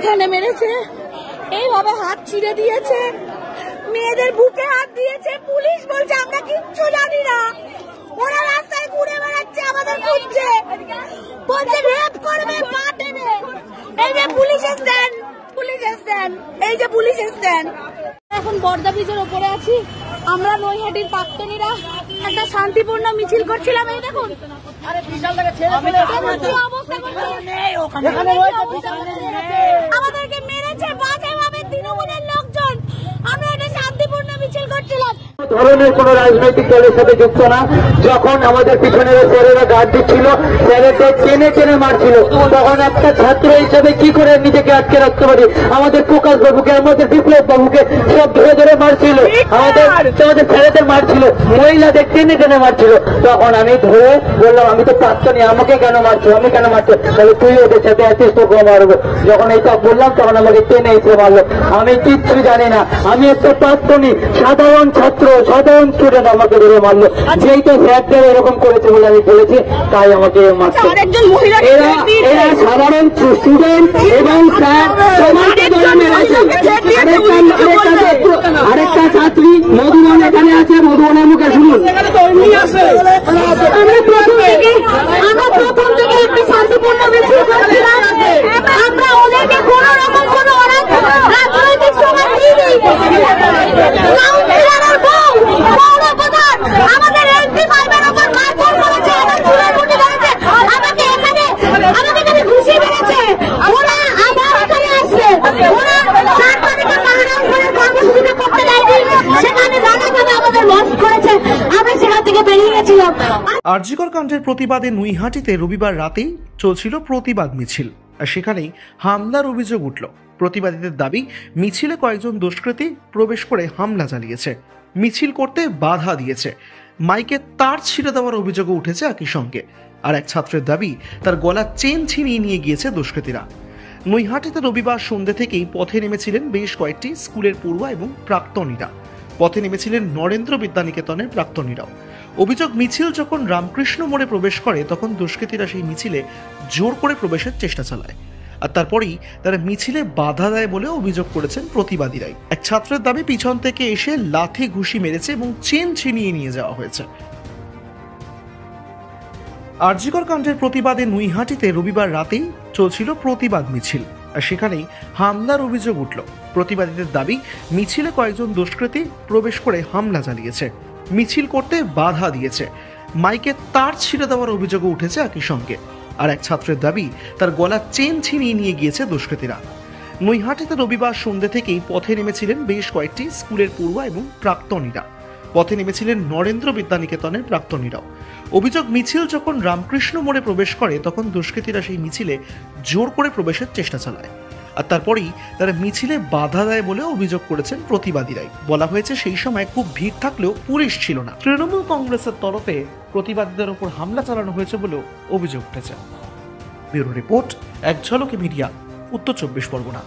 এখানে মেরেছে, এইভাবে হাত ছিঁড়ে দিয়েছে, মেয়েদের বুকে হাত দিয়েছে। পুলিশ বলছে আমরা কিচ্ছু জানি না, ওরা রাস্তায় ঘুরে বেড়াচ্ছে, আমাদের খুঁজছে, বলছে রেপ করবে, পা টেনে। এই যে পুলিশ স্ট্যান্ড, পুলিশ স্ট্যান্ড, এই যে পুলিশ স্ট্যান্ড। এখন বর্দা ব্রিজের ওপরে আছি আমরা, নৈহাটির প্রাক্তনীরা একটা শান্তিপূর্ণ মিছিল করছিলাম। এই দেখুন আমাদেরকে মেরেছে বাজেভাবে তৃণমূলের লোকজন, আমরা একটা শান্তিপূর্ণ মিছিল করছিলাম। ধরনের কোন রাজনৈতিক দলের সাথে যুক্ত না। যখন আমাদের পিছনে স্যারেরা গার্ড দিচ্ছিল, স্যারেদের টেনে টেনে মারছিল, তখন একটা ছাত্র হিসেবে কি করে নিজেকে আটকে রাখতে পারি? আমাদের প্রকাশ বাবুকে, আমাদের বিপ্লব বাবুকে সব ধরে ধরে মারছিল, আমাদের স্যারেদের মারছিল, মহিলাদের টেনে টেনে মারছিল। তখন আমি ধরে বললাম আমি তো প্রাক্তনী, আমাকে কেন মারছো, আমি কেন মারছো? তাহলে তুই ওদের সাথে আছিস, তোকে মারবো। যখন এইটা বললাম তখন আমাকে টেনে এসে মারলো। আমি কিচ্ছু জানি না, আমি একটা প্রাক্তনী সাধারণ ছাত্র, সাধারণ স্টুডেন্ট, আমাকে ধরে মারলো। যেই তো স্যারদের এরকম করেছে বলে আমি বলেছি, তাই আমাকে মারছে। এরা সাধারণ স্টুডেন্ট এবং স্যার সবাইকে ধরে মেরেছে। আরেকটা ছাত্রী মধুবন এখানে আছে, মধুবনের মুখে শুনুন। আমরা প্রথম থেকে একটি শান্তিপূর্ণ মিছিল করছিলাম, আমরা ওদেরকে কোন রকম কোন রাজনৈতিক সময় দিইনি। আমাদের এমপি সাহেবের উপর মারধর করেছে, আমার চুলের মুঠি ধরেছে, আমাকে এখানে ঘুষি মেরেছে। ওরা আমার এখানে আসছে, ওরা 4 তারিখে মহারাষ্ট্রের কর্মসূচিটা করতে দেয়নি, সেখানে নানাভাবে আমাদের লস করেছে, আমরা সেখান থেকে বেরিয়ে গেছিলাম। আরজিকর কাণ্ডের প্রতিবাদে নৈহাটিতে রবিবার রাতেই চলছিল প্রতিবাদ মিছিল, আর সেখানেই হামলার অভিযোগ উঠল। প্রতিবাদীদের দাবি মিছিলে কয়েকজন দুষ্কৃতী প্রবেশ করে হামলা চালিয়েছে, মিছিল করতে বাধা দিয়েছে, মাইকে তার ছিঁড়ে দেওয়ার অভিযোগও উঠেছে একই সঙ্গে। আর এক ছাত্রের দাবি তার গলার চেন ছিনিয়ে নিয়ে গিয়েছে দুষ্কৃতীরা। নৈহাটিতে রবিবার সন্ধ্যে থেকেই পথে নেমেছিলেন বেশ কয়েকটি স্কুলের পড়ুয়া এবং প্রাক্তনীরা, পথে নেমেছিলেন নরেন্দ্র বিদ্যানিকেতনের প্রাক্তনীরাও। অভিযোগ মিছিল যখন রামকৃষ্ণ মোড়ে প্রবেশ করে তখন দুষ্কৃতীরা সেই মিছিলে জোর করে প্রবেশের চেষ্টা চালায়, আর তারপরেই তারা মিছিলে বাধা দেয় বলে অভিযোগ করেছেন প্রতিবাদীরাই। এক ছাত্রের দাবি পিছন থেকে এসে লাথি ঘুষি মেরেছে এবং চেন ছিনিয়ে নিয়ে যাওয়া হয়েছে। আরজিকর কাণ্ডের প্রতিবাদে নৈহাটিতে রবিবার রাতেই চলছিল প্রতিবাদ মিছিল, আর সেখানেই হামলার অভিযোগ উঠল। প্রতিবাদীদের দাবি মিছিলে কয়েকজন দুষ্কৃতী প্রবেশ করে হামলা চালিয়েছে, মিছিল করতে বাধা দিয়েছে, মাইকে তার ছিঁড়ে দেওয়ার অভিযোগও উঠেছে একই সঙ্গে। আর এক ছাত্রের দাবি তার গলার চেন ছিনিয়ে নিয়ে গিয়েছে দুষ্কৃতীরা। নৈহাটিতে রবিবার সন্ধ্যে থেকেই পথে নেমেছিলেন বেশ কয়েকটি স্কুলের পড়ুয়া এবং প্রাক্তনীরা, পথে নেমেছিলেন নরেন্দ্র বিদ্যানিকেতনের প্রাক্তনীরাও। অভিযোগ মিছিল যখন রামকৃষ্ণ মোড়ে প্রবেশ করে তখন দুষ্কৃতীরা সেই মিছিলে জোর করে প্রবেশের চেষ্টা চালায়, আর তারপরেই তারা মিছিলে বাধা দেয় বলে অভিযোগ করেছেন প্রতিবাদীরাই। বলা হয়েছে সেই সময় খুব ভিড় থাকলেও পুলিশ ছিল না। তৃণমূল কংগ্রেসের তরফে প্রতিবাদীদের উপর হামলা চালানো হয়েছে বলেও অভিযোগ উঠেছে। ব্যুরো রিপোর্ট, এক ঝলকে মিডিয়া, উত্তর 24 পরগনা।